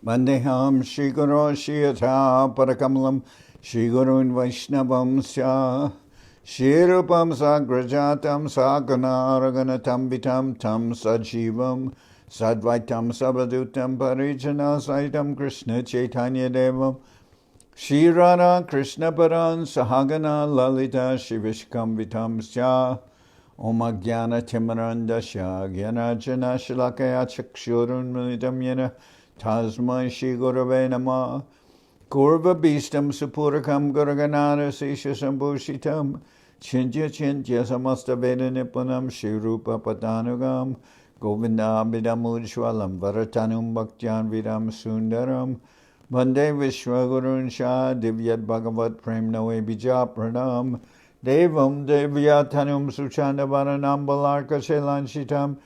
Vandeham Sri Guru Shiyata Parakamalam Sri Gurun Vaishnavam Sya Shri Rupam Sagrajatam Saganaraganatam Vitam Tam Sajivam Sadvaitam Sabadutam Parijana Saitam Krishna Chaitanya Devam Shri Radha Krishna Paran Sahagana Lalita Shivishkam Vitam Sya Om Ajnana Timarandasya Gyanajana Shalakaya Chakshurun Militam Yena Tasmai Shri Gurave Namah Kurva Bhistam Supurakam Guraganara Sisha Sambhushitam Chintya Chintya Samasta Veda Nipunam Shri Rupa Patanugam Govinda Vidamujwalam Varatanum Bhaktyan Vidam Sundaram Vande Vishwagurun Shah Divyat Bhagavat Prem Noe Bija Pranam Devam Devyatanum Suchanda Varanam Balarka Shelanchitam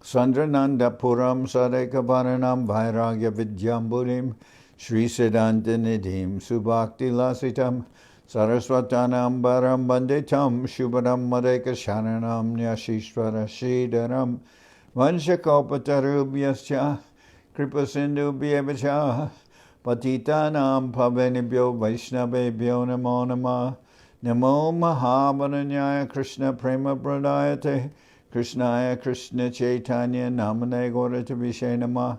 Sandrananda Puram Sadeka Varanam Vairagya Vidyamburim Sri Siddhanta Nidhim Subhakti Lasitam Saraswatanam Baram Banditam Shubhadam Madeka Sharanam Nyashishvara Shridaram Vanshakopatarubhyascha Kripasindhu Bhyevacha Patitanam Pavanibhyo Vaishnavebhyo Namo Namah Namo Mahavaranyaya Krishna Prema Pradayate Krishnaya Krishna Chaitanya Namane Gaurata Vishe Namah.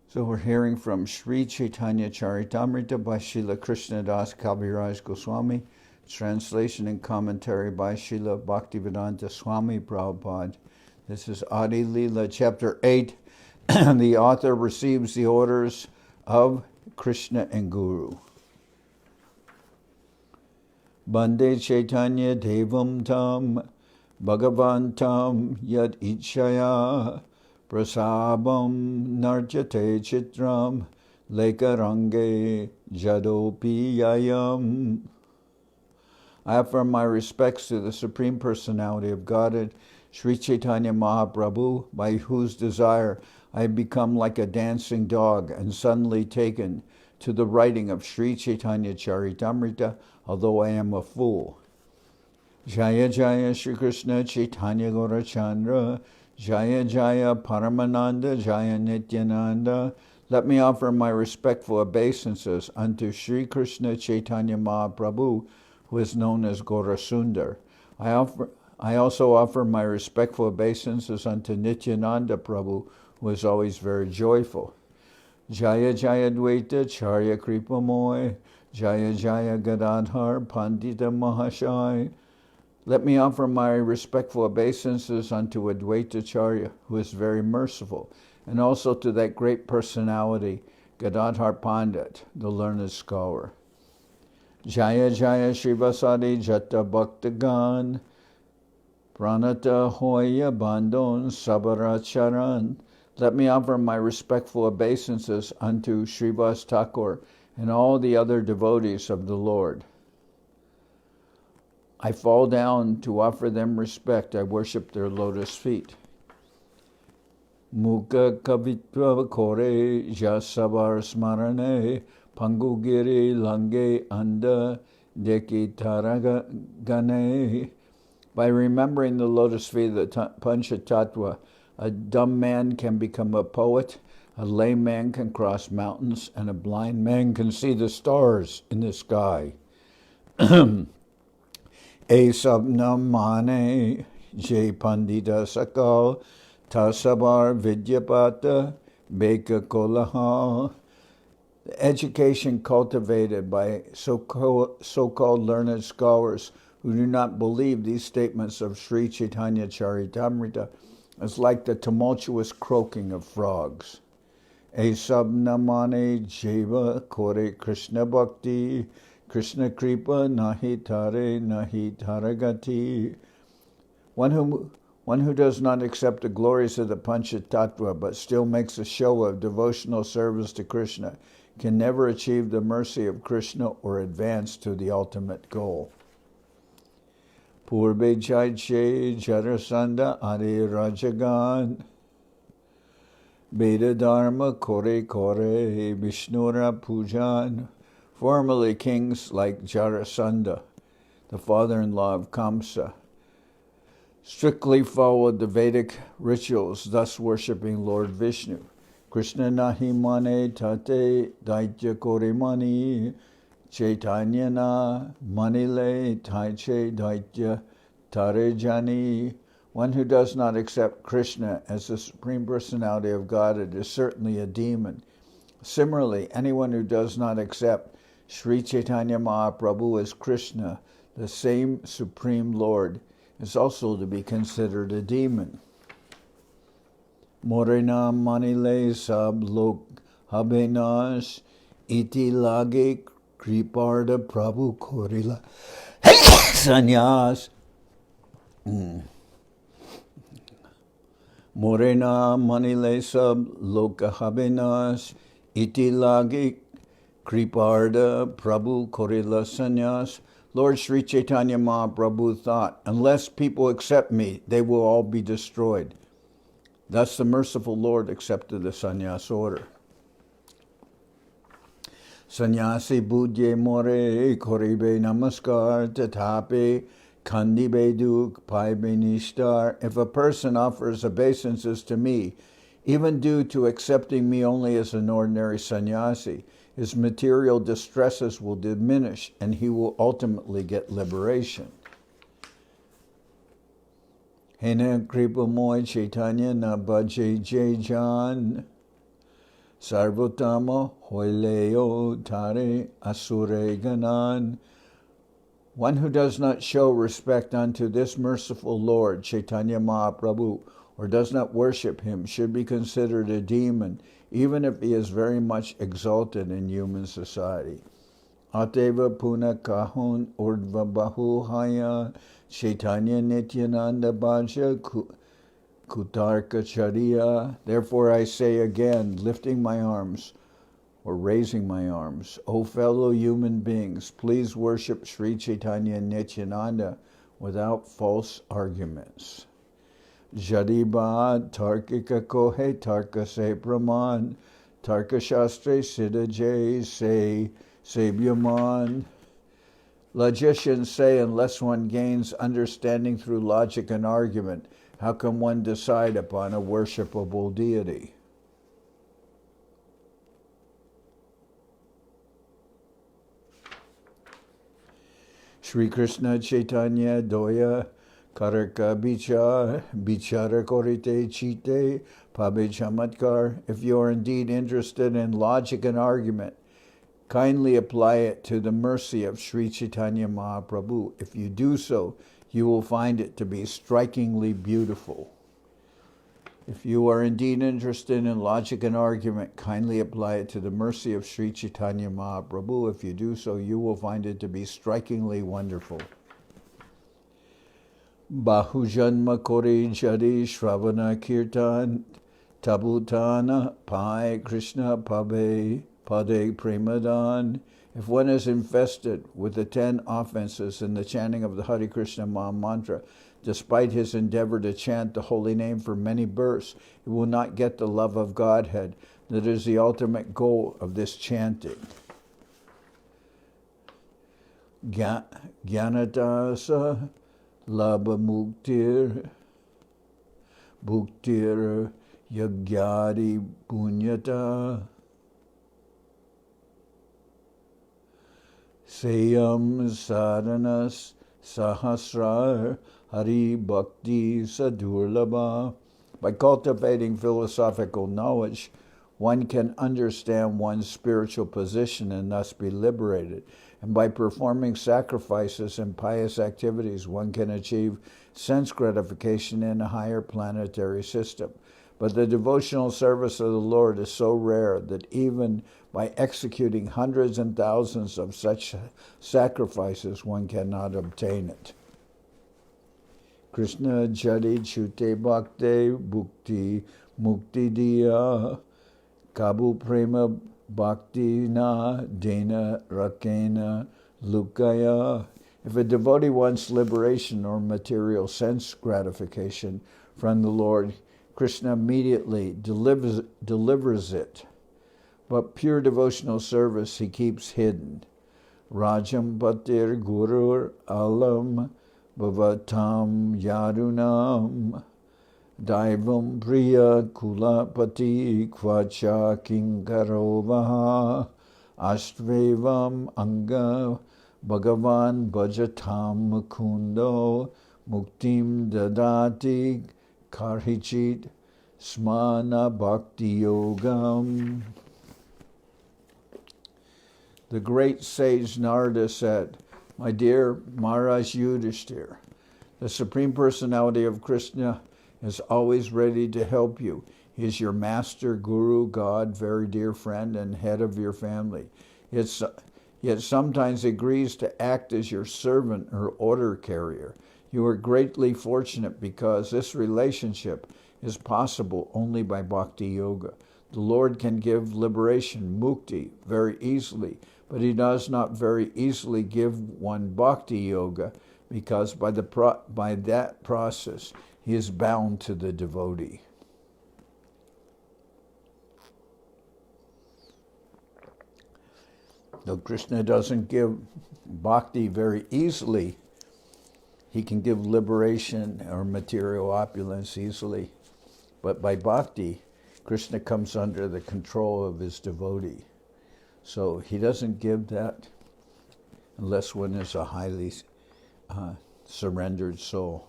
So we're hearing from Sri Chaitanya Charitamrita by Srila Krishnadas Kaviraj Goswami, translation and commentary by Srila Bhaktivedanta Swami Prabhupada. This is Adi-lila, chapter 8. The author receives the orders of Krishna and Guru. Bande Chaitanya Devam Tam Bhagavantam Yad Ichaya Prasabam Narjate Chitram Lekarange Jadopiyayam. I offer my respects to the Supreme Personality of Godhead, Sri Chaitanya Mahaprabhu, by whose desire I have become like a dancing dog and suddenly taken to the writing of Sri Chaitanya Charitamrita, although I am a fool. Jaya Jaya Shri Krishna Chaitanya Gaurachandra, Jaya Jaya Paramananda, Jaya Nityananda. Let me offer my respectful obeisances unto Sri Krishna Chaitanya Mahaprabhu, who is known as Gaurasundar. I also offer my respectful obeisances unto Nityananda Prabhu, who is always very joyful. Jaya Jaya Dvaita Charya Kripamoy, Jaya Jaya Gadadhar Pandita Mahashai. Let me offer my respectful obeisances unto Advaita Charya, who is very merciful, and also to that great personality, Gadadhar Pandit, the learned scholar. Jaya Jaya Srivasadi Jata Bhaktagan, Pranata Hoya Bandon Sabaracharan. Let me offer my respectful obeisances unto Srivas Thakur and all the other devotees of the Lord. I fall down to offer them respect. I worship their lotus feet. Mukha kavitva kore jasavar smarane pangugiri lange anda deki taragane. By remembering the lotus feet of the Panchatattva, a dumb man can become a poet, a lame man can cross mountains, and a blind man can see the stars in the sky. Esabnamane Jay Pandita Sakal Tasabar Vidyapata Beka Kolaha. The education cultivated by so-called learned scholars who do not believe these statements of Sri Chaitanya Charitamrita is like the tumultuous croaking of frogs. Esabnamane Jeva Kore Krishna Bhakti Krishna Kripa Nahi Tare Nahi Taragati. One who does not accept the glories of the Panchatattva but still makes a show of devotional service to Krishna can never achieve the mercy of Krishna or advance to the ultimate goal. Purbe Jaiche Jarasanda Adi Rajagan Veda Dharma Kore Kore Vishnura Pujan. Formerly kings like Jarasandha, the father-in-law of Kamsa, strictly followed the Vedic rituals, thus worshipping Lord Vishnu. Krishna nahi mane tate daitya kore mani, Chaitanya na manile taiche daitya tare jani. One who does not accept Krishna as the Supreme Personality of Godhead is certainly a demon. Similarly, anyone who does not accept Sri Chaitanya Mahaprabhu as Krishna, the same Supreme Lord, is also to be considered a demon. Morena manile sab lok habenas iti lage kriparda prabhu korila sanyas. Morena manile sab loka habenas iti lage kriparda prabhu korila sanyas. Lord Sri Chaitanya Mahaprabhu thought, unless people accept me, they will all be destroyed. Thus the merciful Lord accepted the sannyas order. Sannyasi budye more koribe namaskar tatape kandibe duk paibe nishtar. If a person offers obeisances to me, even due to accepting me only as an ordinary sannyasi, his material distresses will diminish and he will ultimately get liberation. Hena kripa moy Chaitanya na bhaje jejan sarvotama hoileo tare asure ganan. One who does not show respect unto this merciful Lord, Chaitanya Mahaprabhu, or does not worship him, should be considered a demon, even if he is very much exalted in human society. Ateva puna kahun urdva bahu haya Chaitanya Nityananda Bhaja Kutarka Chariya. Therefore I say again, lifting my arms or raising my arms, O fellow human beings, please worship Sri Chaitanya Nityananda without false arguments. Jadibad Tarkika Kohe Tarka Se Praman Tarka Shastre Siddha Jay Se Sebyaman. Logicians say unless one gains understanding through logic and argument, how can one decide upon a worshipable deity? Sri Krishna Chaitanya Doya Karaka Bichara Korite Chite Pabe Chamatkar. If you are indeed interested in logic and argument, kindly apply it to the mercy of Sri Chaitanya Mahaprabhu. If you do so, you will find it to be strikingly beautiful. If you are indeed interested in logic and argument, kindly apply it to the mercy of Sri Chaitanya Mahaprabhu. If you do so, you will find it to be strikingly wonderful. Bahujanma Kori Jadi Shravana Kirtan Tabutana Pai Krishna Pabe Pade Premadan. If one is infested with the 10 offenses in the chanting of the Hare Krishna Maha Mantra, despite his endeavor to chant the holy name for many births, he will not get the love of Godhead. That is the ultimate goal of this chanting. Gyanadasa Labha Muktir Bhuktir Yagyari Punyata Sayam Sadhanas Sahasrar Hari Bhakti Sadurlabha. By cultivating philosophical knowledge, one can understand one's spiritual position and thus be liberated. And by performing sacrifices and pious activities, one can achieve sense gratification in a higher planetary system. But the devotional service of the Lord is so rare that even by executing hundreds and thousands of such sacrifices, one cannot obtain it. Krishna Jadi Chute Bhakti Bhukti Mukti Diya Kabu Prema Bhakti Na Dena Rakena Lukaya. If a devotee wants liberation or material sense gratification from the Lord, Krishna immediately delivers it. But pure devotional service he keeps hidden. Rajam Patir Gurur Alam Bhavatam Yarunam Daivam Priya Kulapati Kvacha Kinkarovaha Astvevam Anga Bhagavan Bhajatam Mukundo Muktim Dadati Karhichit Smana Bhakti Yogam. The great sage Narada said, "My dear Maharaj Yudhishthira, the Supreme Personality of Krishna is always ready to help you. He is your master, guru, God, very dear friend, and head of your family. Yet sometimes agrees to act as your servant or order carrier. You are greatly fortunate because this relationship is possible only by Bhakti Yoga. The Lord can give liberation, mukti, very easily, but he does not very easily give one Bhakti Yoga because by that process he is bound to the devotee." Though Krishna doesn't give bhakti very easily, he can give liberation or material opulence easily. But by bhakti, Krishna comes under the control of his devotee. So he doesn't give that unless one is a highly surrendered soul.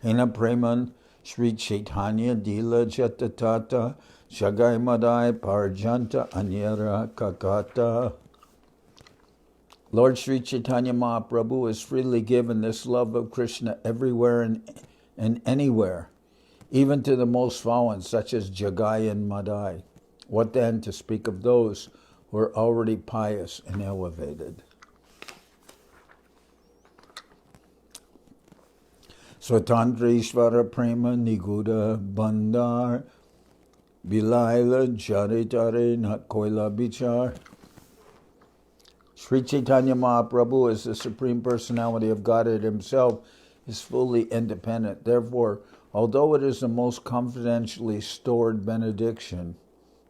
Ena Preman Sri Chaitanya Adi-lila Jatatata Shagai Madai Parjanta Anyara Kakata. Lord Sri Chaitanya Mahaprabhu has freely given this love of Krishna everywhere and anywhere, even to the most fallen, such as Jagai and Madai. What then to speak of those who are already pious and elevated? Swatandrishvara Prema Niguda Bandar Bilaila Jaritare Nakoila Bichar. Sri Chaitanya Mahaprabhu, as the Supreme Personality of Godhead himself, is fully independent. Therefore, although it is the most confidentially stored benediction,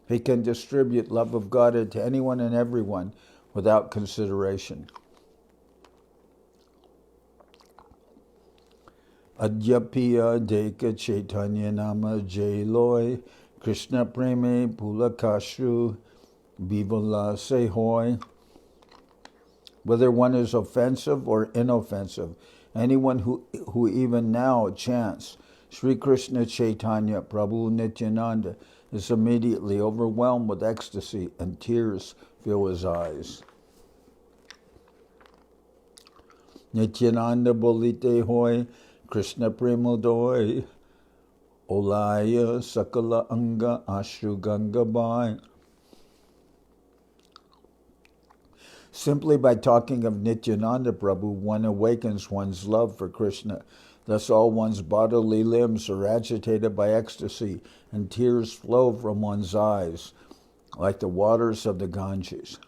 he can distribute love of Godhead to anyone and everyone without consideration. Adyapiya Deka Chaitanya Nama Jailoi Krishna Preme Pulakashu Bivala Sehoy. Whether one is offensive or inoffensive, anyone who even now chants Sri Krishna Chaitanya Prabhu Nityananda is immediately overwhelmed with ecstasy and tears fill his eyes. Nityananda Bolite Hoy Krishna Premodoi Olaya Sakala Anga Ashru Ganga Bai. Simply by talking of Nityananda Prabhu, one awakens one's love for Krishna. Thus all one's bodily limbs are agitated by ecstasy, and tears flow from one's eyes, like the waters of the Ganges.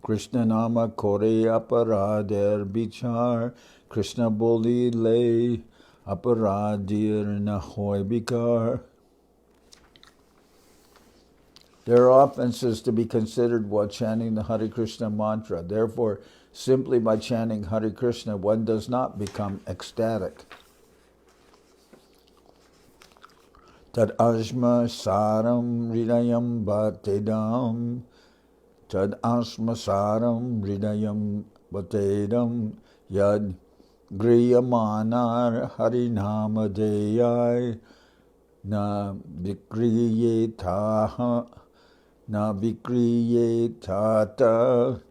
Krishna Nama Kore Aparader Bichar, Krishna Boli Le Aparadir Nahoy Bikar. There are offenses to be considered while chanting the Hare Krishna mantra. Therefore, simply by chanting Hare Krishna, one does not become ecstatic. Tad asma saram hridayam bhatedam. Tad asma saram hridayam bhatedam. Yad griyamanar harinama deyai. Na vikriyetaha. Na vikriyetata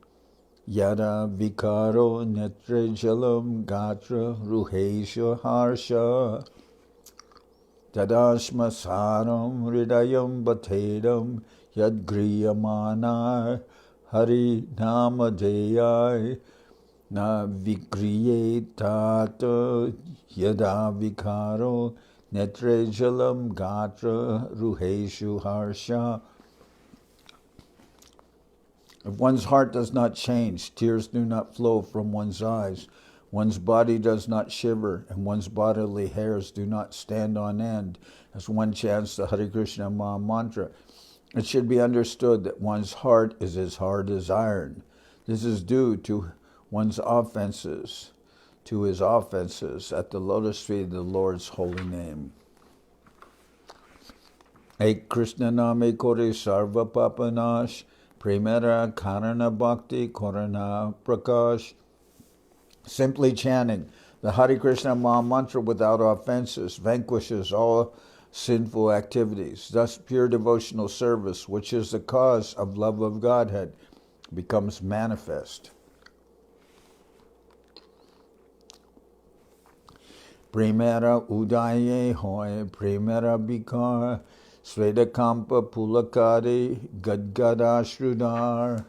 yada vikaro netre jalam gatra ruhesha harsha tadashma saram hridayam bhatedam yadgriyamana hari namadeyai na vikriyetata yada vikaro netre jalam gatra ruheshu harsha. If one's heart does not change, tears do not flow from one's eyes, one's body does not shiver, and one's bodily hairs do not stand on end as one chants the Hare Krishna Maha Mantra, it should be understood that one's heart is as hard as iron. This is due to one's offenses to his offenses at the lotus feet of the Lord's holy name. Ek Krishna name kore sarva papanash, premera karana bhakti korana prakash. Simply chanting the Hare Krishna Maha Mantra without offenses vanquishes all sinful activities. Thus pure devotional service, which is the cause of love of Godhead, becomes manifest. Premera udaye hoy, premera bikar, Svedakampa pulakari, gadgada shrudar.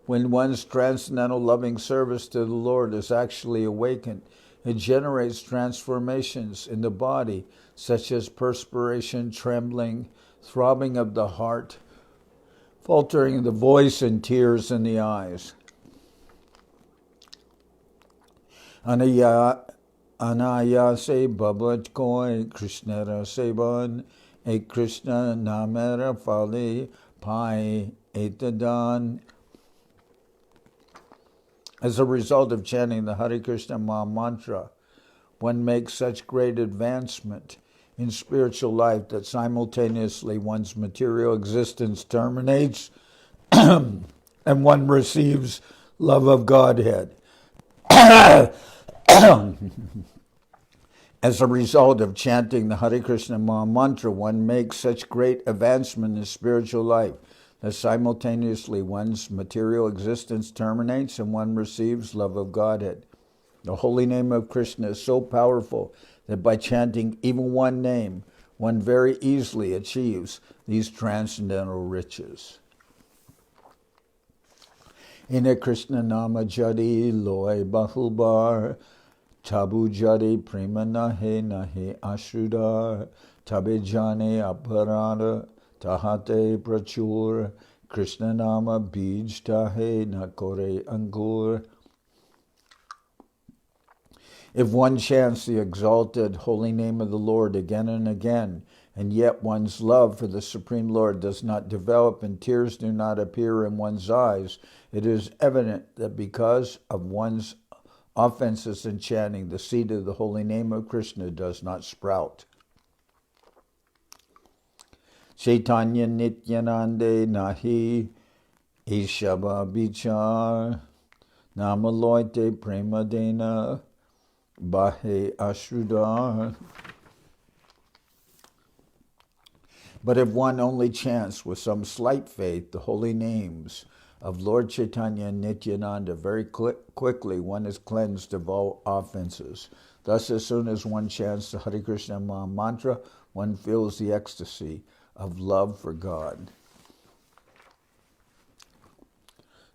When one's transcendental loving service to the Lord is actually awakened, it generates transformations in the body, such as perspiration, trembling, throbbing of the heart, faltering of the voice, and tears in the eyes. Anayase babat koi Krishnara seban, e Krishna namera fali pai etadan. As a result of chanting the Hare Krishna Maha Mantra, one makes such great advancement in spiritual life that simultaneously one's material existence terminates and one receives love of Godhead. As a result of chanting the Hare Krishna Maha Mantra, one makes such great advancement in spiritual life that simultaneously one's material existence terminates and one receives love of Godhead. The holy name of Krishna is so powerful that by chanting even one name, one very easily achieves these transcendental riches. Ine Krishna nama jadi loy bahulbar, tabu jadi prema nahe nahe ashrudar, tabe jane aparada, tahate prachur, Krishna nama bij tahe nakore angur. If one chants the exalted holy name of the Lord again and again, and yet one's love for the Supreme Lord does not develop and tears do not appear in one's eyes, it is evident that because of one's offenses in chanting, the seed of the holy name of Krishna does not sprout. Chaitanya Nityanande Nahi Ishaba Bichar Namaloite Premadena Bahe Ashrudar. But if one only chants with some slight faith the holy names of Lord Chaitanya and Nityananda, very quickly one is cleansed of all offenses. Thus, as soon as one chants the Hare Krishna Maha Mantra, one feels the ecstasy of love for God.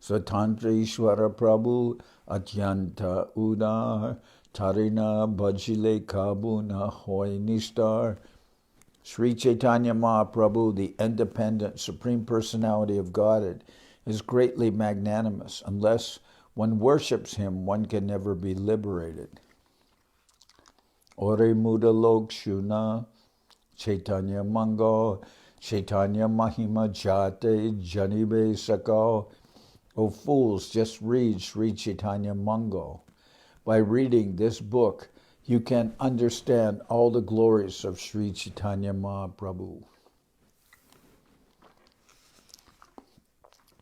Satantra Ishwara Prabhu Atyanta Udar Tarina Bhajile Kabuna Hoy Nistar. Sri Chaitanya Mahaprabhu, the independent Supreme Personality of Godhead, is greatly magnanimous. Unless one worships him, one can never be liberated. Ore Muda Lok Shuna Chaitanya Mango Chaitanya Mahima Jate Janibe Sakal. O fools, just read Sri Chaitanya Mango. By reading this book, you can understand all the glories of Sri Chaitanya Mahaprabhu.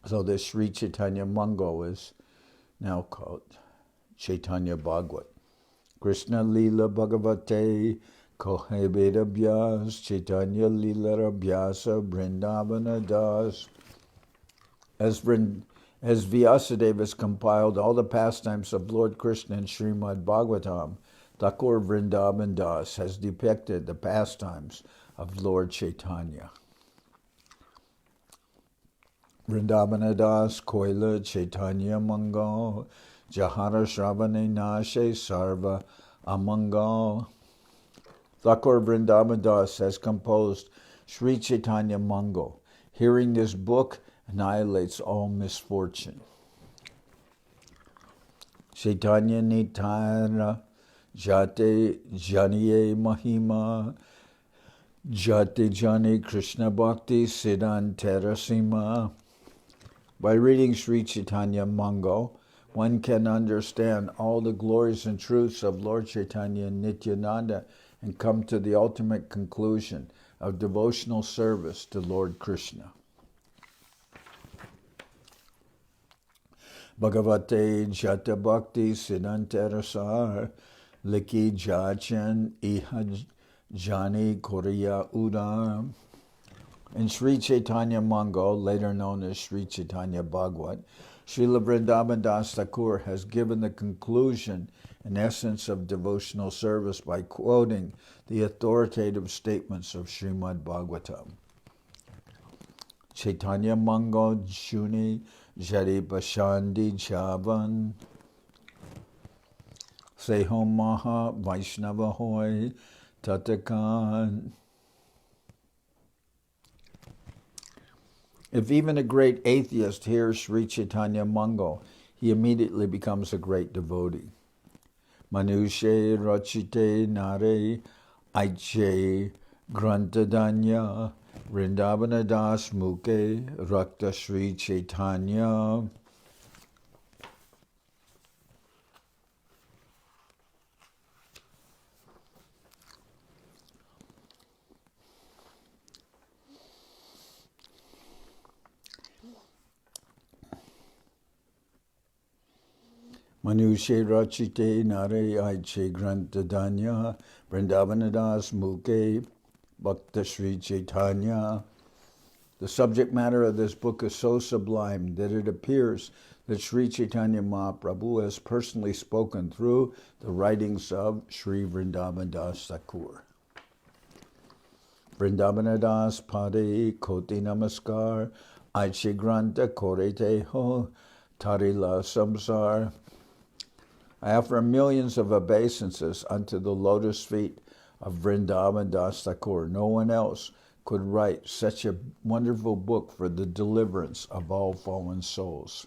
So this Sri Chaitanya Mango is now called Chaitanya Bhagavat. Krishna Lila Bhagavate Kohe Veda Vyas Chaitanya Lila Rabhyasa Vrindavana Das. As Vyasadeva has compiled all the pastimes of Lord Krishna in Srimad Bhagavatam, Thakur Vrindavan Das has depicted the pastimes of Lord Chaitanya. Vrindavana Das Koila Chaitanya Mangal Jahara Shravane Nashe Sarva Amangal. Thakur Vrindavan Das has composed Sri Chaitanya Mangal. Hearing this book annihilates all misfortune. Chaitanya Nitara Jate Janiye Mahima Jate Jani Krishna Bhakti Siddhan Terasima. By reading Sri Chaitanya Mangal, one can understand all the glories and truths of Lord Chaitanya and Nityananda and come to the ultimate conclusion of devotional service to Lord Krishna. Bhagavate Jata Bhakti Siddhantarasar Liki Jachan Iha Jani Korea Udam. In Sri Chaitanya Mongol, later known as Sri Chaitanya Bhagavad, Srila Vrindavan Das Thakur has given the conclusion and essence of devotional service by quoting the authoritative statements of Srimad Bhagavatam. Chaitanya Mongol Juni Jari Bashandi Javan Sehom Maha Vaishnava Hoy Tatakan. If even a great atheist hears Sri Chaitanya Mongol, he immediately becomes a great devotee. Manushe Rachite Nare Aiche Grantadanya Vrindavana Das Mukhe Rakta Sri Chaitanya. Manushe Rachite Nare Aiche Grantadanya Vrindavana Das Mukhe Bhakta Sri Chaitanya. The subject matter of this book is so sublime that it appears that Sri Chaitanya Mahaprabhu has personally spoken through the writings of Sri Vrindavan Das Thakur. Vrindavana Das Pade Koti Namaskar Aiche Granta Korete Ho Tarila Samsar. I offer millions of obeisances unto the lotus feet of Vrindavan Das Thakur. No one else could write such a wonderful book for the deliverance of all fallen souls.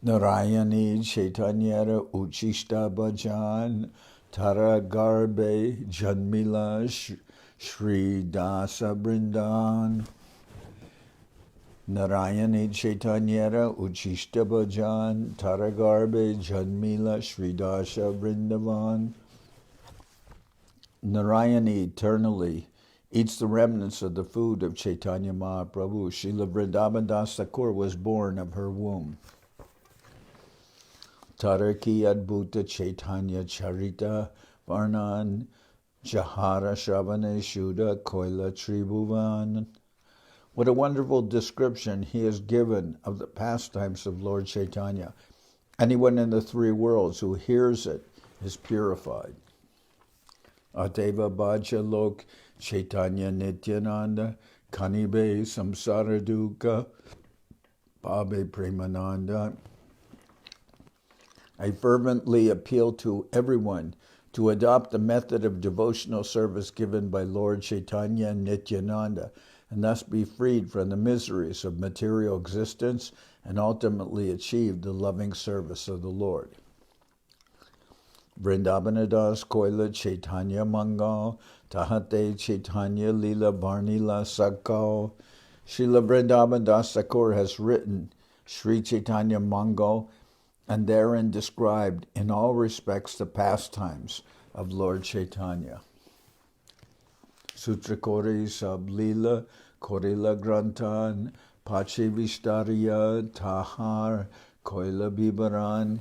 Narayani Chaitanyara Uchishta Bhajan Tara Garbe Janmila Shri Dasa Brindan. Narayani Chaitanyara Uchishta Bhajan Taragarbe Janmila Sridasha Vrindavan. Narayani eternally eats the remnants of the food of Chaitanya Mahaprabhu. Srila Vrindavan Das Thakur was born of her womb. Taraki Adbhuta Chaitanya Charita Varnan Jahara Shravane Shuddha Koila Tribhuvan. What a wonderful description he has given of the pastimes of Lord Chaitanya. Anyone in the three worlds who hears it is purified. Ateva Bhaja Lok Chaitanya Nityananda Kanibe Samsara Dukkha Pabe Premananda. I fervently appeal to everyone to adopt the method of devotional service given by Lord Chaitanya and Nityananda, and thus be freed from the miseries of material existence and ultimately achieve the loving service of the Lord. Vrindavana Das Koila Chaitanya Mangal Tahate Chaitanya Lila Varnila Sakal. Srila Vrindavan Das Thakur has written Sri Chaitanya Mangal and therein described in all respects the pastimes of Lord Chaitanya. Sutra Kori Sab Lila Korila Grantan Pache Vishtarya Tahar Koila Bibaran.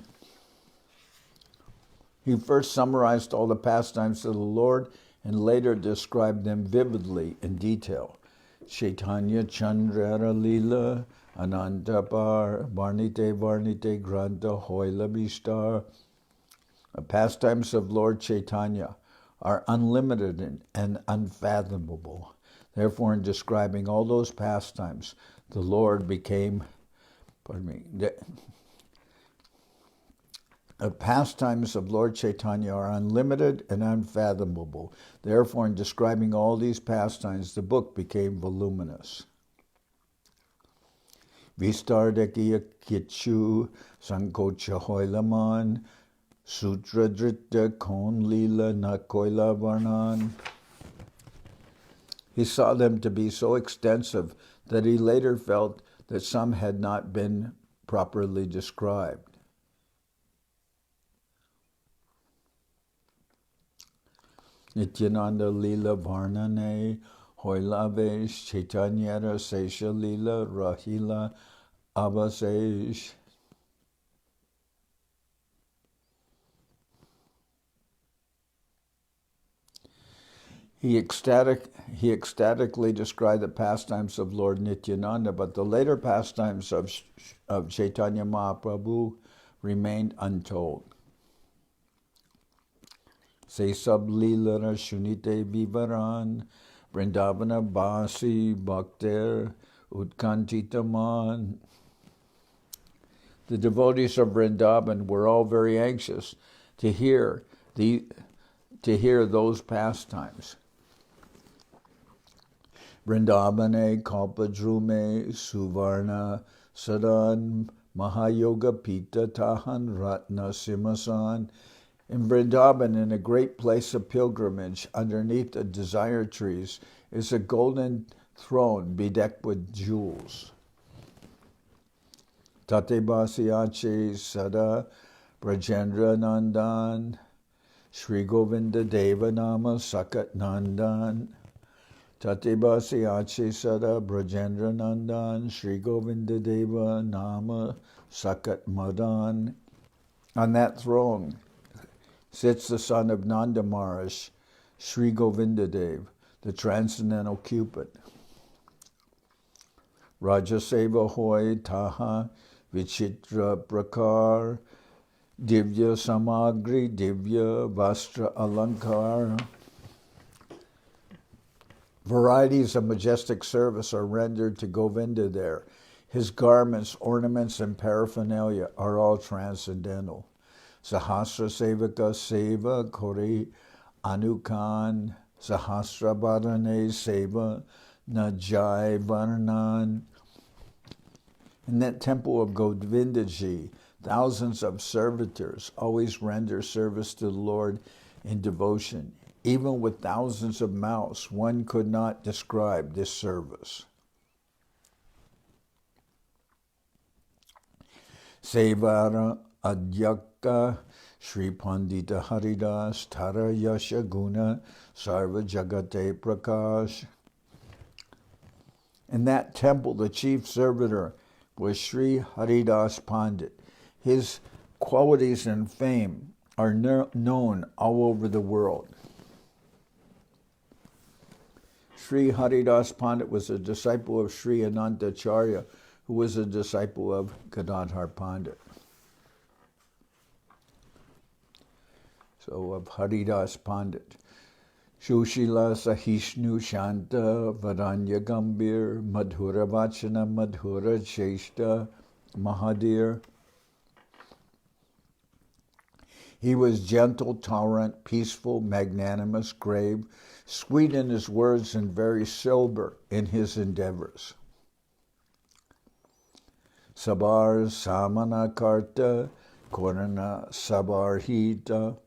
He first summarized all the pastimes of the Lord and later described them vividly in detail. Chaitanya Chandrara Lila Anantapar Varnite Varnite Granta Hoila Vishtar. The pastimes of Lord Chaitanya are unlimited and unfathomable. Therefore, in describing all those pastimes, the Lord became, the pastimes of Lord Chaitanya are unlimited and unfathomable. Therefore, in describing all these pastimes, the book became voluminous. Vistardakiya Kitchu Sankocha Hoilaman Sutra Dritta Kon Lila Nakoila Varnan. He saw them to be so extensive that he later felt that some had not been properly described. Nityananda Lila Varnane Hoilavesh Chaitanyara Sesha Lila Rahila Avasesh. He ecstatically described the pastimes of Lord Nityananda, but the later pastimes of Chaitanya Mahaprabhu remained untold. Se sab leela shunite vivaran, Vrindavana basi bhakter utkantitaman. The devotees of Vrindavan were all very anxious to hear those pastimes. Vrindavane kalpadrume suvarna sadan mahayoga pita tahan ratna simasan. In Vrindavan, in a great place of pilgrimage, underneath the desire trees, is a golden throne bedecked with jewels. Tate Basiache Sada Brajendra Nandan Sri Govinda Deva Nama Sakat Nandan. Tate Basiache Sada Brajendra Nandan Sri Govinda Deva Nama Sakat Madan. On that throne sits the son of Nanda Maharaj, Sri Govinda Dev, the transcendental Cupid. Raja Seva Hoy Taha Vichitra Prakar Divya Samagri Divya Vastra Alankar. Varieties of majestic service are rendered to Govinda there. His garments, ornaments, and paraphernalia are all transcendental. Sahasra Sevaka Seva Kori Anukan Sahasra Bharane Seva Najai Varnan. In that temple of Govindaji, thousands of servitors always render service to the Lord in devotion. Even with thousands of mouths, one could not describe this service. Sevara Adyaka Sri Pandita Haridas Tara Yasha Guna Sarva Jagate Prakash. In that temple, the chief servitor was Sri Haridas Pandit. His qualities and fame are known all over the world. Sri Haridas Pandit was a disciple of Sri Anantacharya, who was a disciple of Gadadhar Pandit. So of Haridas Pandit. Shushila Sahishnu Shanta Varanya Gambir Madhura Vachana Madhura Cheshta Mahadir. He was gentle, tolerant, peaceful, magnanimous, grave, sweet in his words, and very sober in his endeavors. Sabar Samana Karta Korana Sabarhita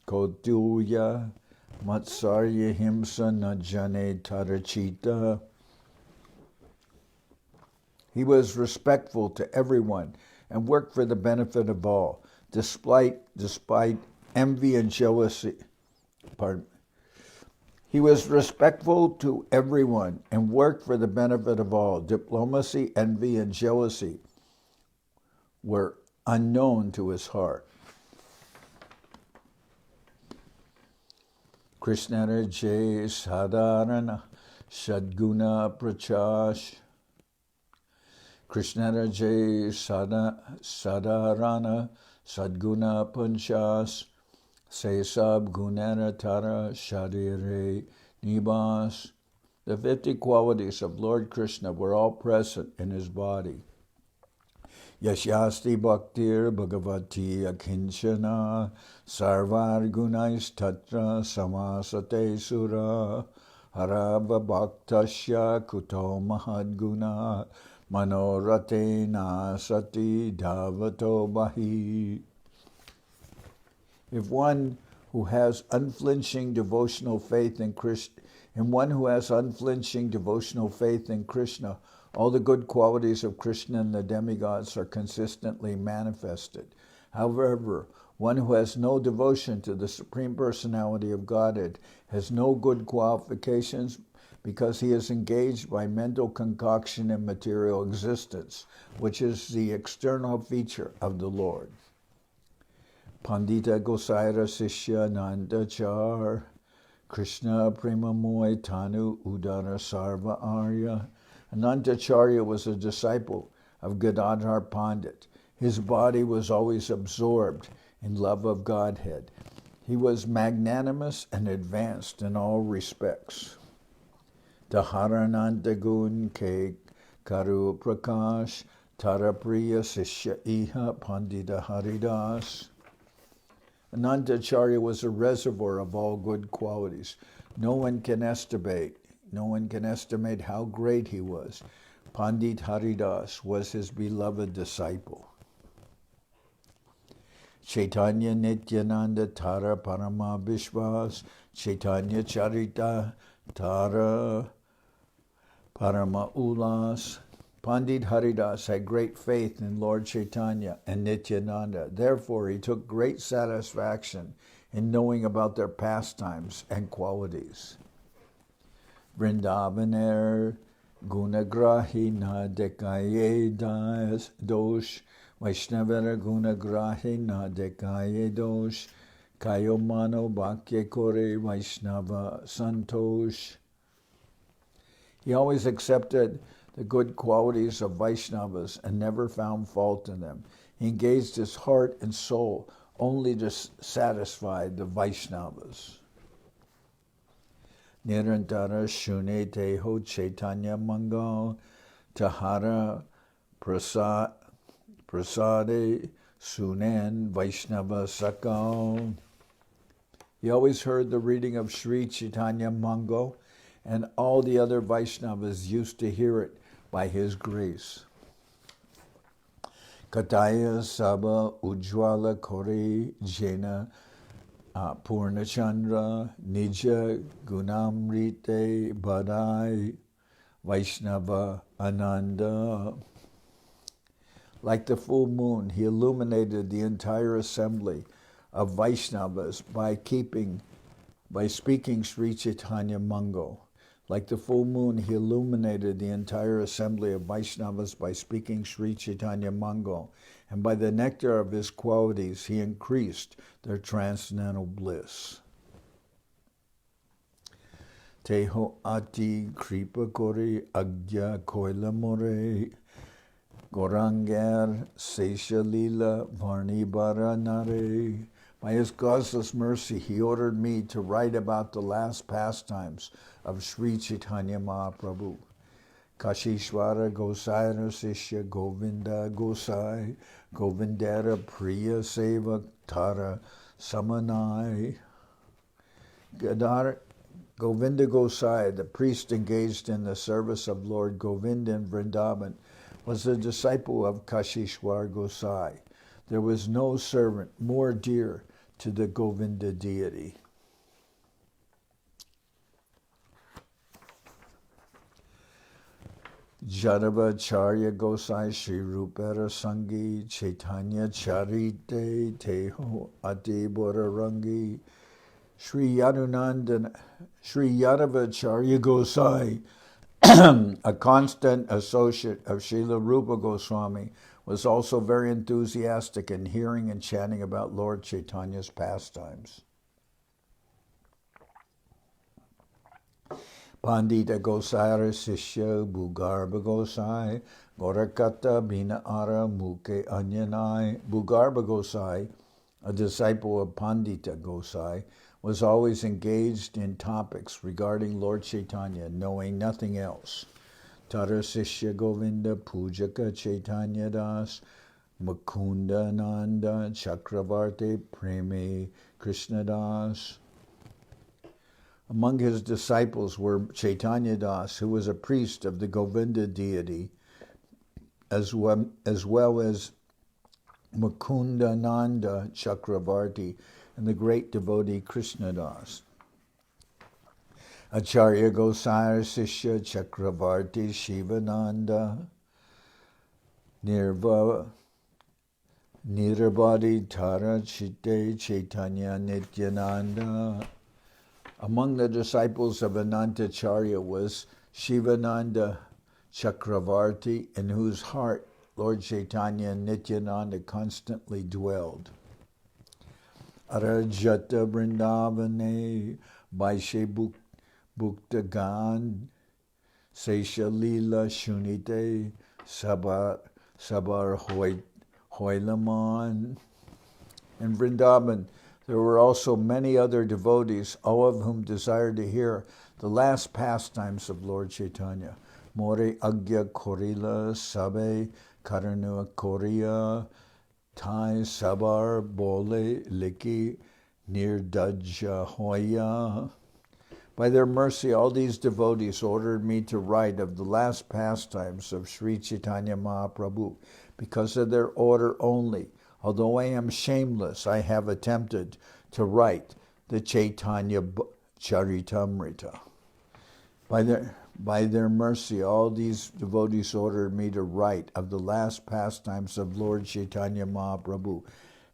Kotuya Matsarya Himsa Najane Tarachita. He was respectful to everyone and worked for the benefit of all, despite envy and jealousy. He was respectful to everyone and worked for the benefit of all. Diplomacy, envy, and jealousy were unknown to his heart. Krishnara Jai Sadharana Shadguna Prachash. Krishnara Jai Sadharana Sadguna Panchas. Se Sab Gunana Tara Shadire Nibas. The 50 qualities of Lord Krishna were all present in his body. Yashyasti Bhaktir Bhagavati Akinchana Sarvar Gunais Tatra Samasate Sura Harava Bhaktasya Kuto Mahadguna Manoratena Sati Dhavato Bahi. If one who has unflinching devotional faith in Krishna, All the good qualities of Krishna and the demigods are consistently manifested. However, one who has no devotion to the Supreme Personality of Godhead has no good qualifications because he is engaged by mental concoction and material existence, which is the external feature of the Lord. Pandita Gosaira Sishya Nandachar Krishna Premamoy Tanu Udara Sarva Arya. Anantacharya was a disciple of Gadadhar Pandit. His body was always absorbed in love of Godhead. He was magnanimous and advanced in all respects. Taharananta Gun Ke Karu Prakash Tarapriya Sishya Iha Pandita Haridas. Anantacharya was a reservoir of all good qualities. No one can estimate how great he was. Pandit Haridas was his beloved disciple. Chaitanya Nityananda Tara Parama Vishwas Chaitanya Charita Tara Parama Ulas. Pandit Haridas had great faith in Lord Chaitanya and Nityananda. Therefore, he took great satisfaction in knowing about their pastimes and qualities. Vrindavaner Gunagrahi na dekaye das dosh Vaishnavara Gunagrahi na dekaye dosh Kayomano Bhakya Kore Vaishnava Santosh. He always accepted the good qualities of Vaishnavas and never found fault in them. He engaged his heart and soul only to satisfy the Vaishnavas. Nirantara Shune Teho Chaitanya Mangal Tahara Prasade Sunan Vaishnava Sakal. He always heard the reading of Sri Chaitanya Mangal, and all the other Vaishnavas used to hear it by his grace. Kataya Saba Ujwala Kore Jena Purnachandra Nija Gunamrite Badai Vaishnava Ananda. Like the full moon, he illuminated the entire assembly of Vaishnavas by speaking Sri Chaitanya Mangal. Like the full moon, he illuminated the entire assembly of Vaishnavas by speaking Sri Chaitanya Mangal, and by the nectar of his qualities, he increased their transcendental bliss. Teho ati kripa kore agya koila more gorangar sesha lila varni bara nare. By his causeless mercy, he ordered me to write about the last pastimes of Sri Chaitanya Mahaprabhu. Kashishwara Gosai Sishya Govinda Gosai Govindara Priya Seva Tara Samanai. Govinda Gosai, the priest engaged in the service of Lord Govinda in Vrindavan, was a disciple of Kashishwar Gosai. There was no servant more dear to the Govinda deity. Jadavacharya Gosai Sri Rupara Sangi Chaitanya Charite Teho Ati Borarangi. Sri Yadavacharya Gosai, a constant associate of Srila Rupa Goswami, was also very enthusiastic in hearing and chanting about Lord Chaitanya's pastimes. Pandita Gosaira Sishya Bhugarba Gosai Gorakata Bina Ara Muke Anyanai. Bhugarba Gosai, a disciple of Pandita Gosai, was always engaged in topics regarding Lord Chaitanya, knowing nothing else. Tara Sishya Govinda Pujaka Chaitanya Das Mukunda Nanda Chakravarti Premi Krishnadas. Among his disciples were Chaitanya Das, who was a priest of the Govinda deity, as well as Mukunda Nanda Chakravarti and the great devotee Krishnadas. Acharya Gosai Sishya Chakravarti Shivananda Nirvadi Tara Chitte Chaitanya Nityananda. Among the disciples of Anantacharya was Shivananda Chakravarti, in whose heart Lord Chaitanya and Nityananda constantly dwelled. Arajata Vrindavane Vaishe Bhuktagan Sesha-lila Shunite Sabar Hoylaman. In Vrindavan, there were also many other devotees, all of whom desired to hear the last pastimes of Lord Chaitanya. More Agya Korila Sabe Karanua Korea Tai Sabar Bole Liki Nirdaja Hoya. By their mercy, all these devotees ordered me to write of the last pastimes of Sri Chaitanya Mahaprabhu. Because of their order only, although I am shameless, I have attempted to write the Chaitanya Charitamrita. By their mercy, all these devotees ordered me to write of the last pastimes of Lord Chaitanya Mahaprabhu.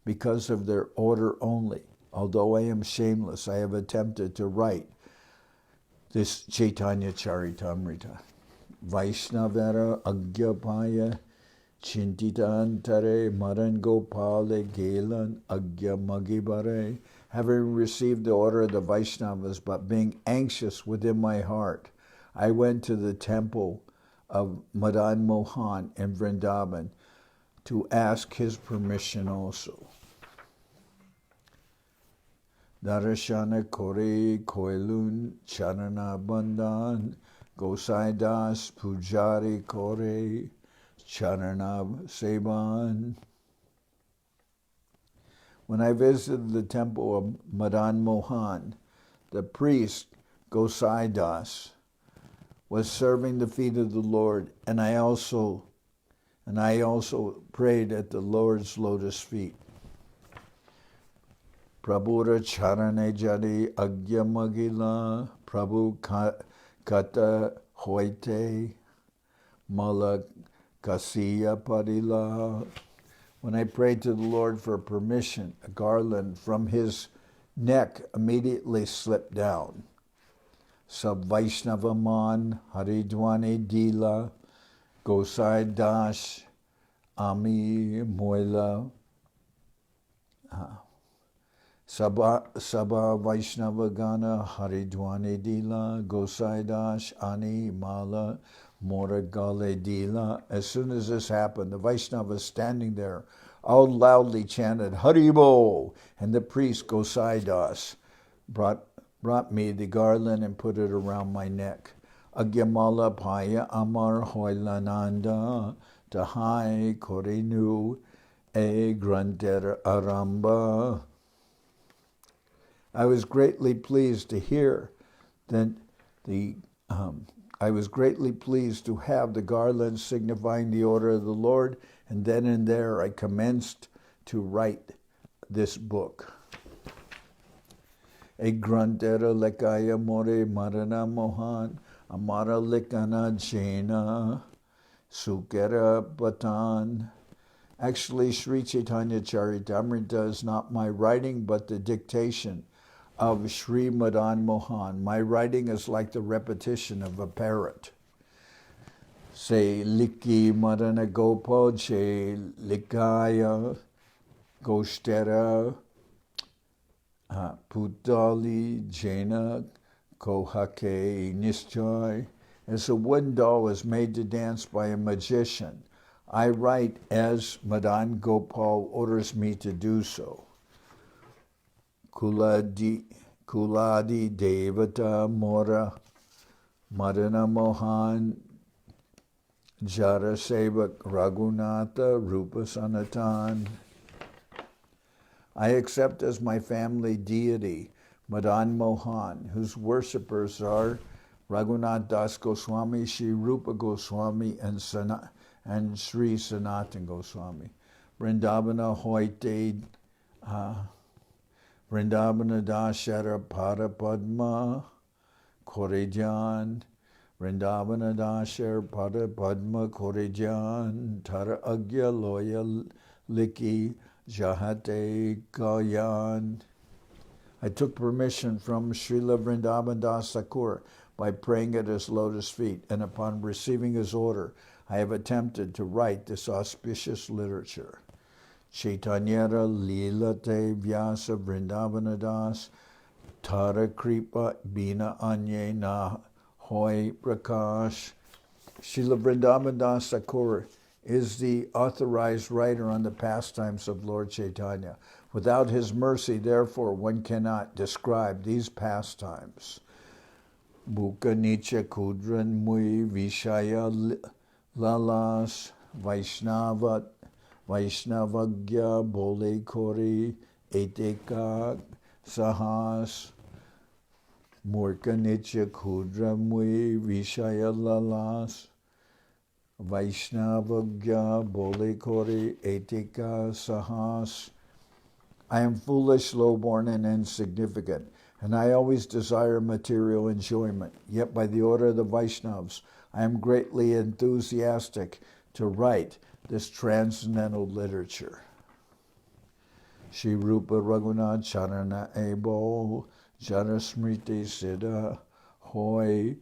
Because of their order only, although I am shameless, I have attempted to write this Chaitanya Charitamrita. Vaishnavara Agyapaya Chintitantare Maran Gopale Gelan Agya Magibare. Having received the order of the Vaishnavas, but being anxious within my heart, I went to the temple of Madan Mohan in Vrindavan to ask his permission also. Darashana Kore Koilun Charana Bandhan Gosai Das Pujari Kore Charanab Sevan. When I visited the temple of Madan Mohan, the priest Gosai Das was serving the feet of the Lord, and I also prayed at the Lord's lotus feet. Prabhura Charane Jadi Agya Magila Prabhu Kata Hoite Malak Kasiya Padila. When I prayed to the Lord for permission, a garland from his neck immediately slipped down. Sab Vaishnavaman Haridwani Dila Gosai Das Ami Moila Sabha Vaishnava Gana Haridwani Dila Gosai Das Ani Mala Moragale Dila. As soon as this happened, the Vaishnavas standing there all loudly chanted Haribo, and the priest Gosai Das brought me the garland and put it around my neck. Agyamala Paya Amar Hoilananda Tahai Korinu E Granter Aramba. I was greatly pleased to hear that I was greatly pleased to have the garland signifying the order of the Lord, and then and there I commenced to write this book. E grantera lekaya more marana mohan amara lekana jena sukera patan. Actually, Sri Chaitanya Charitamrita is not my writing, but the dictation of Sri Madan Mohan. My writing is like the repetition of a parrot. Say Liki Madana Gopal, Che Likaya Goshtera Putali Jena Kohake Nischai. As a wooden doll is made to dance by a magician, I write as Madan Gopal orders me to do so. Kuladi Devata Mora Madana Mohan Jara Sevak Raghunatha Rupa Sanatan. I accept as my family deity Madan Mohan, whose worshippers are Raghunath Das Goswami, Sri Rupa Goswami, and Sri Sanatan Goswami. Vrindavana Hoite Vrindavana Dashara Pada Padma Korejan, Vrindavana Dasher Pada Padma Korejan, Tara Agya Loya Liki Jahate Gayan. I took permission from Srila Vrindavan Das Thakur by praying at his lotus feet, and upon receiving his order, I have attempted to write this auspicious literature. Chaitanya Lila Te Vyasa Vrindavana Das Tara Kripa Bina Anye Na Hoy Prakash. Srila Vrindavan Das Thakur is the authorized writer on the pastimes of Lord Chaitanya. Without his mercy, therefore, one cannot describe these pastimes. Bhuka Nicha Kudran Mui Vishaya Lalas Vaishnavagya Bole Kori Eteka Sahas Murka Nicha Kudra Mui Vishaya Lalas Vaishnavagya Bole Kori Eteka Sahas. I am foolish, lowborn, and insignificant, and I always desire material enjoyment. Yet by the order of the Vaishnavas, I am greatly enthusiastic to write this transcendental literature. Shri Rupa Raghunath Charana Ebo Jara Smriti Siddha Hoy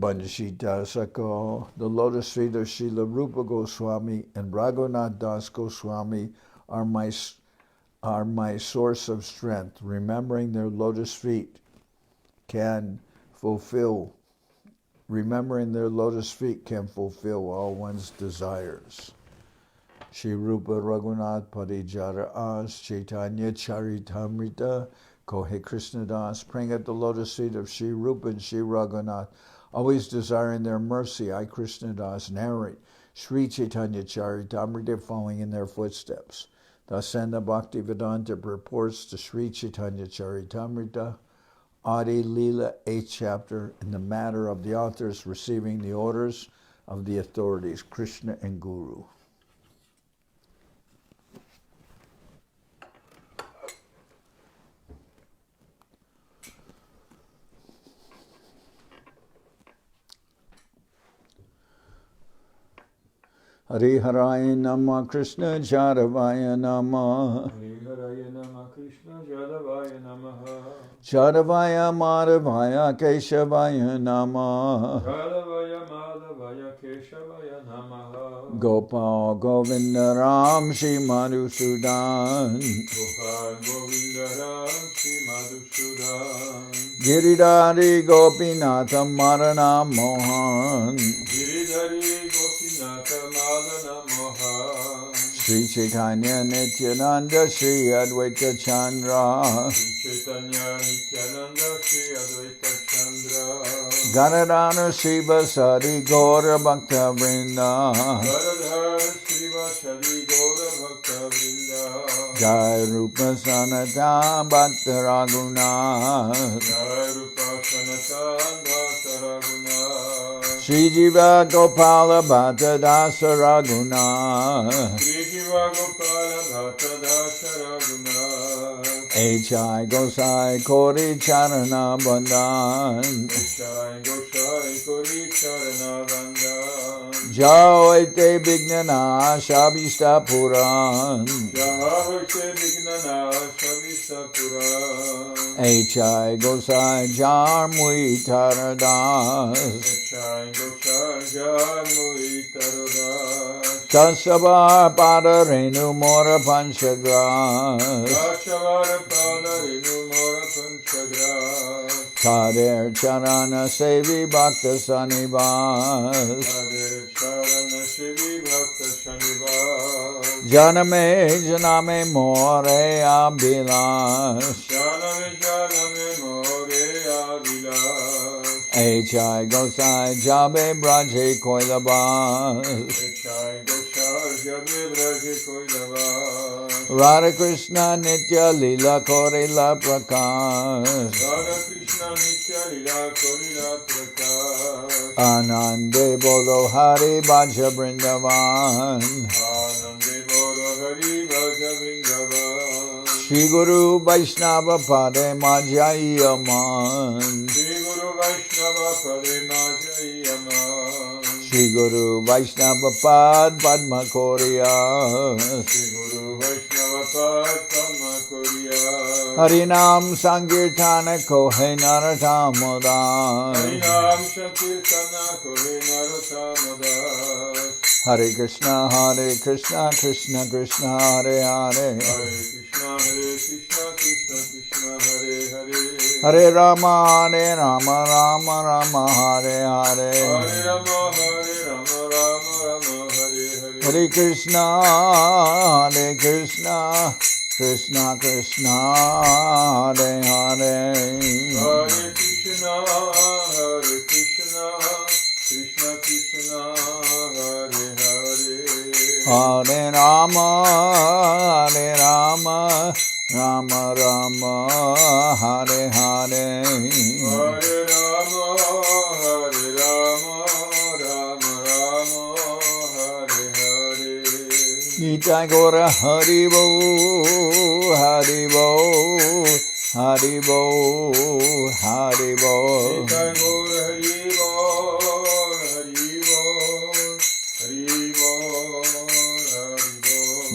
Banshita Sako. The lotus feet of Srila Rupa Goswami and Raghunath Das Goswami are my source of strength. Remembering their lotus feet can fulfill all one's desires. Shri Rupa Raghunath Parijara As Chaitanya Charitamrita Kohe Krishnadas. Praying at the lotus feet of Shri Rupa and Shri Raghunath, always desiring their mercy, I Krishnadas narrate Sri Chaitanya Charitamrita, following in their footsteps. Thus and the Bhakti Vedanta purports to Sri Chaitanya Charitamrita, Adi-lila, 8th chapter, in the matter of the authors receiving the orders of the authorities, Krishna and Guru. Hari Haraya Nama Krishna Jadavaya Nama Hari Haraya Nama Krishna Jadavaya Namaha Jadavaya Madhavaya Keshavaya Nama Jadavaya Madhavaya Keshavaya Namaha Gopal Govinda Ram Shri Madhusudan Gopal Govinda Ram Shri Madhusudan Giridhari Gopinatha Marana Mohan Giridhari Gopinatha Madana Mohan Sri Chaitanya Nityananda Sri Advaita Chandra Sri Chaitanya Nityananda Sri Advaita Chandra Ganadhara Sri Vasari Gaura Bhakta Vrinda Garadhara Sri Vasari Gaura Bhakta Vrinda Jai Rupa Sanatan Bhatta Raghunath Jai Rupa Sanatan Bhatta Raghunath Shri Jiva Gopala Bhatta Dasa Raghunath Shri Jiva Gopala Bhatta Dasa Raghunath H.I. Gosai Kori Charana Bandhan Shai Gosai Kori Charana Bandhan Jaoite Vignana Shabhishta Puran Jahavoite Vignana Shavista Puran H.I. Gosai Jarmui Taradas Shai Gosai Jarmui Taradas Tasava Pada Renu Mora Panchagras Dashavara Pada Rinu Mora Panchagras Kader Charana Sevi Bhakta Sanivas Hare Charana Shivi Bhakta Shanivas Janame Janame More Abhilash Janame Janame More Adi-lila H.I. Gosai Jabe Braje Koilabas Shai Gosai Jabe Braje Koilabas Radha Krishna Nitya Lila Korila Prakash Radha Krishna Nitya Lila Korila Prakash Anande Bolo Hari Bhaja Vrindavan Anande Bolo Hari Bhaja Vrindavan Sri Guru Vaishnava Pade Majayaman. Sri Guru Vaishnava Pade Majayaman. Sri Guru Vaishnava Pad Padma Koriya. Sri Guru Vaishnava Pad Padma Koriya. Harinam Sankirtana Kohe Naratamada. Harinam Sankirtana Kohe Naratamada. Hare Krishna Krishna Krishna Hare Hare. Hare Krishna Krishna Krishna Hare Hare. Hare Rama Rama Rama Hare Hare. Hare Rama Rama Hare Hare. Hare Krishna Krishna Krishna Hare Hare. Hare Krishna Krishna Krishna Hare Hare. Hare Rama Rama Rama Hare Hare. Hare Rama Rama Hare Hare. Nitai Gora Hari Bo Hari Bo Hari Bo Hari Bo.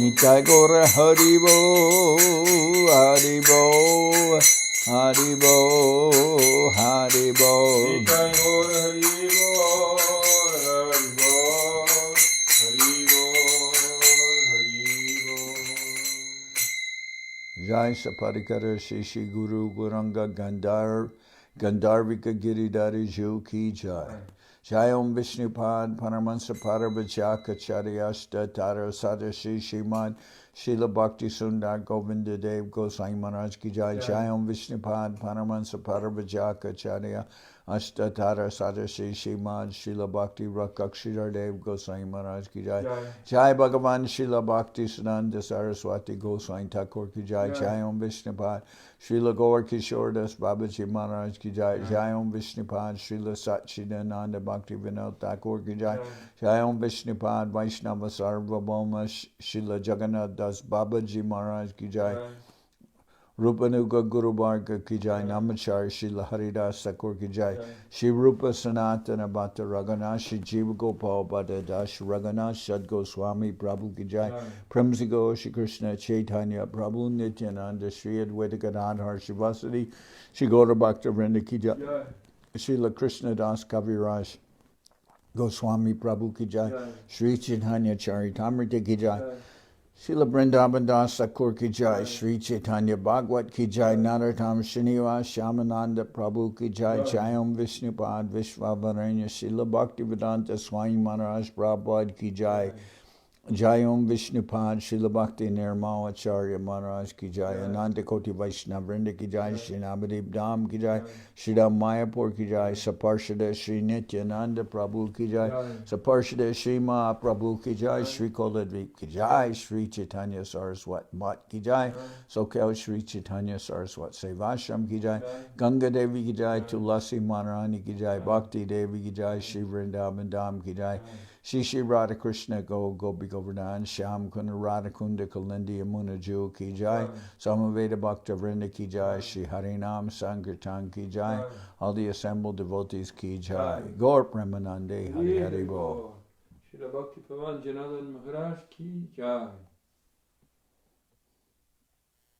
Nitai Gaur Hari Bol, Hari Bol, Hari Bol, Hari Bol. Nitai Gora Hari Bo Hari Bo Hari Bo Hari Bo. Nitai Gaur Hari Bol, Hari Bol, Hari Bol, Hari Bol. Jai Saparikara Shishi Guru Guranga Gandharvika Giridhari Ju Ki Jai. Jai Om Vishnupad Paramahansa Parabhajaka Charyashta Tara Sadashi Shrimad Srila Bhakti Sundar Govinda Dev Goswami Maharaj Ki Jai. Jai Om Vishnupad Paramahansa Parabhajaka Charya Ashtatara Sadashi Shrimad Srila Bhakti Rakakshidhar Dev Goswami Maharaj Ki Jai. Jai Bhagavan Srila Bhakti Siddhanta Saraswati Goswami Thakur Ki Jai. Jai Om Vishnupad Srila Gaur Kishore Das Babaji Maharaj Ki Jai. Jai Om Vishnupad Srila Satchidananda Bhakti Vinod Thakur Ki Jai. Jai Om Vishnupad Vaishnava Sarvabhauma Srila Jagannath Das Babaji Maharaj Ki Jai. Rupanuga Guru Bharga Ki Jai. Namachar Srila Haridas Thakur Ki Jai. Shri Rupa Sanatana Bhatta Raghunath Shri Jiva Gopal Bhatta Das Raghunath Sad Goswami Prabhu Ki Jai. Premsigo Shri Krishna Chaitanya Prabhu Nityananda Shri Advaita Gadadhar Shivasati Shri Gaura Bhakta Vrinda Ki Jai. Srila Krishnadas Kaviraj Goswami Prabhu Ki Jai. Sri Chaitanya Charitamrita Ki Jai. Srila Vrindavan Das Thakur Ki Jai. Sri Chaitanya Bhagwat Ki Jai. Narottam Srinivas Shyamananda Prabhu Ki Jai. Jai Om Vishnupad Vishwavaranya Srila Bhaktivedanta Swami Maharaj Prabhupada Ki Jai. Jai Om Vishnupad Srila Bhakti Nirmal Acharya Maharaj Ki Jai. Ananta Koti Vaishnava Vrinda Ki Jai. Shri Navadip Dham Ki Jai. Shri Ram Mayapur Ki Jai. Saparshada Shri Nityananda Prabhu Ki Jai. Saparshada Shri Mahaprabhu Ki Jai. Shri Koladvip Ki Jai. Sri Chaitanya Saraswat Mat Ki Jai. Soquel Sri Chaitanya Saraswat Seva Ashram Ki Jai. Ganga Devi Ki Jai. Tulasi Maharani Ki Jai. Bhakti Devi Ki Jai. Shri Vrindavan Dham Ki Jai. Shri Shri Radha Krishna Gopi Govardhan Shyam Kunda Radha Kunda Kalindi Yamuna Ju Ki Jai. Samaveda Bhakta Vrinda Ki Jai. Shri Harinam Sankirtan Ki Jai. All the assembled devotees Ki Jai. Gaur Premanande Hari Hari Bol. Srila Bhakti Pavan Janardan Maharaj Ki Jai.